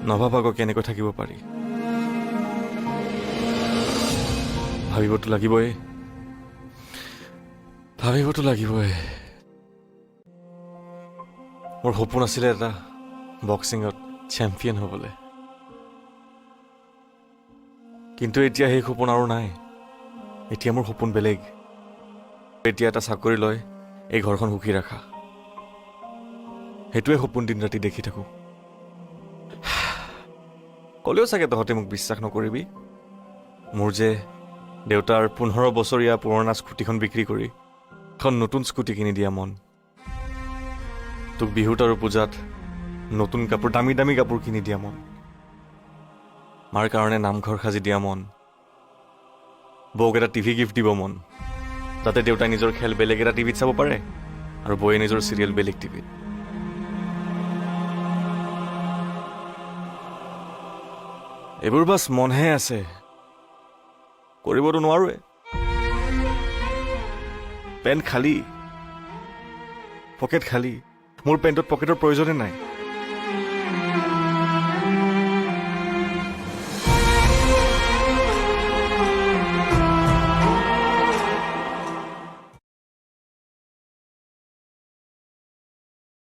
নভাবাকৈ কেনেকৈ থাকিব পাৰি ভাবিবতো লাগিবই মোৰ সপোন আছিলে এটা বক্সিঙত চেম্পিয়ন হ'বলৈ কিন্তু এতিয়া সেই সপোন আৰু নাই এতিয়া মোৰ সপোন বেলেগ এতিয়া এটা চাকৰি লৈ এই ঘৰখন সুখী ৰাখা সেইটোৱে সপোন দিন ৰাতি দেখি থাকো ক'লেও চাগে তহঁতে মোক বিশ্বাস নকৰিবি মোৰ যে দেউতাৰ 15 বছৰীয়া পুৰণা স্কুটিখন বিক্ৰী কৰি এখন নতুন স্কুটি কিনি দিয়া মন তোক বিহুত আৰু পূজাত নতুন কাপোৰ দামী দামী কাপোৰ কিনি দিয়া মন মাৰ কাৰণে নামঘৰ সাজি দিয়া মন বৌক এটা টিভি গিফ্ট দিব মন যাতে দেউতাই নিজৰ খেল বেলেগ এটা টিভিত চাব পাৰে আৰু বৌয়ে নিজৰ চিৰিয়েল বেলেগ টিভিত এইবোৰ বাছ মনহে আছে কৰিবতো নোৱাৰোৱে পেণ্ট খালী পকেট খালী মোৰ পেণ্টত পকেটৰ প্ৰয়োজনে নাই